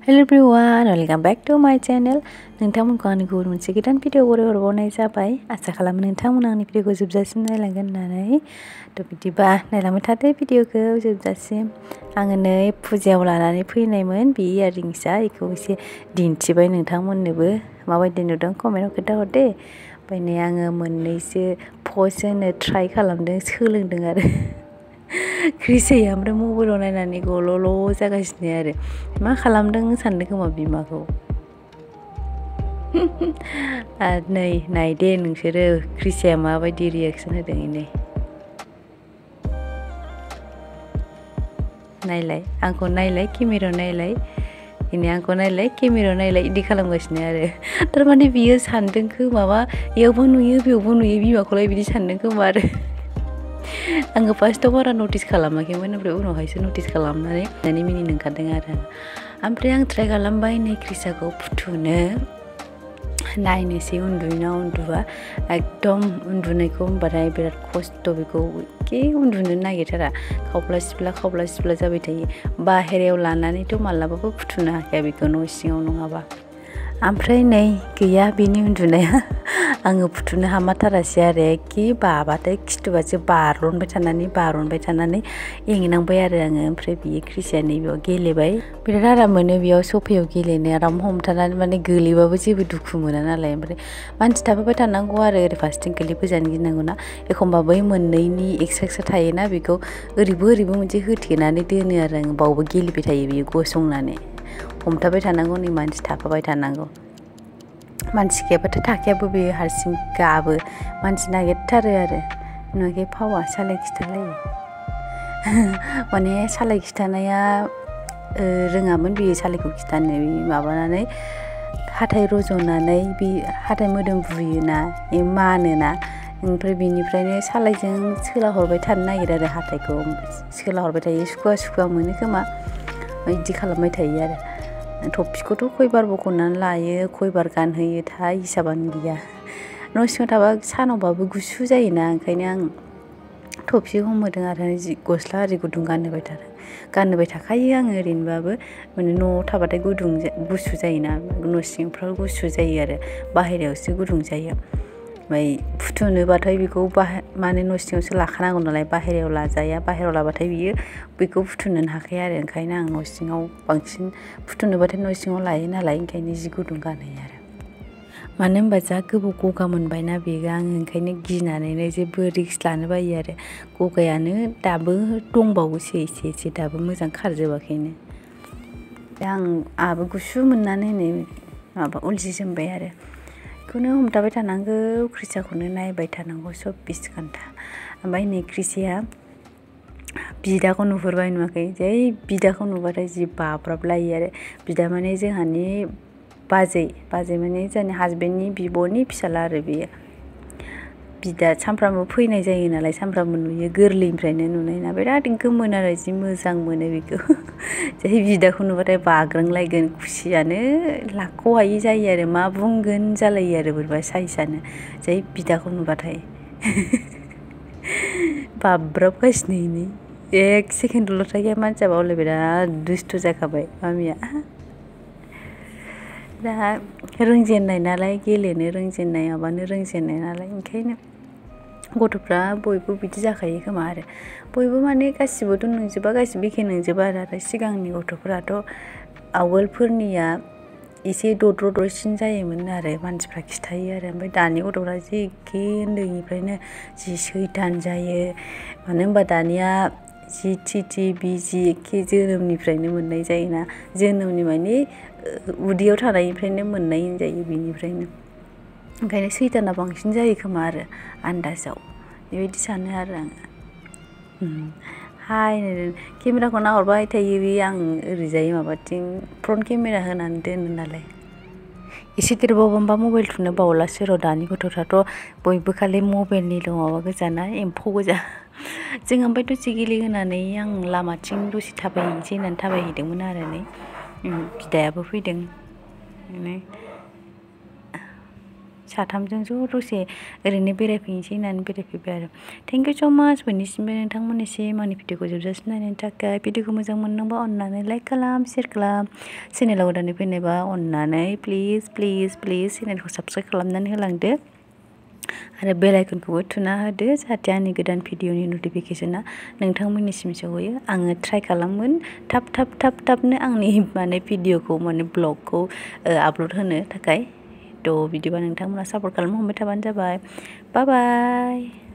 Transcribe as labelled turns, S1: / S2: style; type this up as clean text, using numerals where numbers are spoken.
S1: Hello everyone, welcome back to my channel. नोंथांमोनखौ आंनि गुबुन मोनसे गोदान भिडिअ हरबावनाय जाबाय। आसा खालामो नोंथांमोना आंनि भिडिअखौ जोबजासिम नायलांगोन होननानै। बिदिबा नायलांबाय थादो भिडिअखौ जोबजासिम। आङो नै फुजायाव लानानै फैनायमोन बे इयारिंसआ, बेखौ एसे दिन्थिबाय नोंथांमोननोबो। माबायदि नुदों कमेन्टआव खोन्थाहर दे। ओमफ्राय नै आङो मोननैसो पस्ट होनो ट्राइ खालामदों, सोलोंदों आरो। क्रिसैया ओमफ्राय मबाइलाव नायनानै गल'ल' जागासिनो आरो। मा खालामदों सानदों खोमा बिमाखौ। आरो नै नायदे नोंसोरो क्रिसैया माबायदि रिएक्सन होदों इनै। नायलाय आंखौ नायलाय केमेरायाव नायलाय, इनै आंखौ नायलाय केमेरायाव नायलाय इदि खालामगासिनो आरो। थारमाने बियो सानदों खोमा इयावबो नुयो बेयावबो नुयो बिमाखौलाय बिदि सानदों खोमा आरो। आङो फार्स्टआव बारा नटिस खालामाखैमोन, ओमफ्राय उनावहायसो नटिस खालामनानै मिनिनो ओंखारदों आरो। ओमफ्राय आं ट्राइ खालामबाय नै क्रिसाखौ फुथुनो, नायनोसै उन्दुयोना उन्दुआ। एकदम उन्दुनायखौ होनबाथाय बिराद खस्थ', बेखौ एखे उन्दुनो नागिरथारा, खावब्ला सिब्ला जाबाय थायो। बाहेरायाव लानानैथ' मालाबाबो फुथुनो हाखाया बेखौ न' सिङाव नङाबा। ओमफ्राय नै गैया बेनि उन्दुनाया, आङो फुथुनो हामाथारासै आरो। एखे बाबाथाय खिथुबासो बारनबाय थानानै एंनांबाय आरो आङो। ओमफ्राय बियो क्रिसैया नैबेयाव गेलेबाय, बिराद आराम मोनो बेयाव सफायाव गेलेनो, आराम हमथानानै माने गोलैबाबो जेबो दुखु मोना नालाय। ओमफ्राय मानसि थाफाबाय थानांगौ आरो, ओरै फारसेथिं गोलैबोजानो गिनांगौ ना। एखमबा बै मोननैनि एक्सट्रा थायोना, बेखौ ओरैबो मोनसे होथेनानै दोनो आरो आङो, बावबो गेलेबाय थायो बियो गसंनानै। हमथाबाय थानांगौ, नै मानसि थाफाबाय थानांगौ। मानसि गैयाबाथ' थाखायाबो बेयो हारसिं गाबो, मानसि नागिरथारो आरो। नुवाखै फावा सालाय खिथालायो। माने सालाय खिथानाया रोङामोन बेयो सालायखौ खिथानो। माबानानै हाथाय रज'नानै बे हाथाय मोदोम बुयोना, बे मानोना, ओमफ्राय बेनिफ्रायनो सालायजों सोलाहरबाय थानो नागिरो आरो, हाथायखौ सोलाहरबाय थायो। सुखुवा मोनो खोमा बिदि खालामबाय थायो आरो। थफिखौथ' खयबार बख'नानै लायो, खयबार गानहोयो थाय हिसाबानो गैया। न' सिङाव थाबा सानावबाबो गुसु जायोना, ओंखायनो आं थफि हमहोदों आरो। गस्ला आरि गुदुं गानहोबाय थाखायो आङो ओरैनोबाबो। माने न'आव थाबाथाय गुसु जायोना, न' सिंफ्राव गुसु जायो आरो, बाहेरायावसो गुदुं जायो। ओमफ्राय फुथुनोबाथाय बेखौ माने न' सिङावसो लाखानांगौ नालाय, बाहेरायाव लाजाया। बाहेरायाव लाबाथाय बियो बेखौ फुथुनोनो हाखाया आरो। ओंखायनो आं न' सिङाव बांसिन फुथुनोबाथाय न' सिङाव लायो नालाय, ओंखायनो जि गुदुं गानहोयो आरो। मानो होनबा जा गोबाव गगा मोनबायना बेगा, आङो ओंखायनो गिनानैनो जेबो रिक्स लानो बायो आरो। गगायानो दाबो दंबावोसो एसे दाबो मोजां खारजोबाखैनो। आंहाबो गुसु मोननानै नै माबा उलजिजोब्बाय आरो। बेखौनो हमथाबाय थानांगौ, क्रिसाखौनो नायबाय थानांगौ 24 घन्टा। ओमफ्राय नै क्रिसैया बिदाखौ नुहुरबाय, नुवाखै? जै बिदाखौ नुबाथाय जि बाब्राबलायो आरो। बिदा माने जोंहानि बाजै माने जोंनि हासबेन्डनि बिब'नि फिसाला आरो बेयो। बिदा सानफ्रामबो फैनाय जायो नालाय, सानफ्रामबो नुयो, गोरलैनिफ्रायनो नुनाय ना, बिराद गोमोन आरो, जि मोजां मोनो बेखौ। जै बिदाखौ नुबाथाय बाग्रांलायगोन, खुसियानो लाख'हायि जायो आरो, मा बुंगोन जालायो आरो बोरैबा साइसआनो जै बिदाखौ नुबाथाय। बाब्राबगासिनो इनै, एक सेकेन्डल' थायो मानसिया बावलाय बिराद दुस्थ' जाखाबाय मामिया। दा रोंजेन्नाय नालाय, गेलेनो रोंजेन्नाय, माबानो रोंजेन्नाय नालाय, ओंखायनो गथ'फ्रा बयबो बिदि जाखायो खोमा आरो। बयबो माने गासिबोथ' नंजोबा, गासिबो एखे नंजोबा आरो। सिगांनि गथ'फोराथ' आवगोलफोरनिया एसे दद्र'सिन जायोमोन आरो, मानसिफ्रा खिथायो आरो। ओमफ्राय दानि गथ'फ्रा जि एखे उन्दैनिफ्रायनो जि सैथान जायो। मानो होनबा दानिया जि टि बिजि एखे जोनोमनिफ्रायनो मोननाय जायोना, जोनोमनि माने उदैयाव थानायनिफ्रायनो मोननाय होनजायो, बेनिफ्रायनो। ओंखायनो सैथाना बांसिन जायो खोमा आरो आन्दाजाव, बेबायदि सानो आरो आङो। हाय केमेराखौ नाहरबाय थायो बे, आं ओरैजाय माबाथिं फ्रन्ट केमेरा होनानै दोनो नालाय। एसे देरबावबा मबाइल थुनो बावलासो र', दानि गथ'फ्राथ' बयबो खालि मबाइलनिल' माबा गोजाना, एम्फौ गोजा। जों ओमफ्राय दसे गेलेहोनानै आं लामाथिं दसे थाबायहैनोसै होननानै थाबायहैदोंमोन आरो। नै बिदायाबो फैदों। साथामजों ज' दसे ओरैनो बेरायफैनोसै होननानै बेरायफैबाय आरो थेंक इउ स' माच बयनिसिमबो नोंथांमोननिसिम आंनि भिडिअखौ जोबजासिम नायनायनि थाखाय भिडिअखौ मोजां मोनदोंबा अननानै लाइक खालाम शेयार खालाम चेनेलाव गोदानै फैनायबा अननानै प्लिज चेनेलखौ साबस्क्राइब खालामनानै होलांदो आरो बेल आइकनखौबो थुना होदो जाहाथे आंनि गोदान भिडिअनि नटिफिकेसना नोंथांमोननिसिम सहैयो आङो ट्राइ खालामगोन थाबनो आंनि भिडिअखौ ब्लगखौ आपल'ड होनो थाखाय थ' बिदिबा नोंथांमोना सापर्ट खालामनो हमबाय थाबानो जाबाय बाय बाय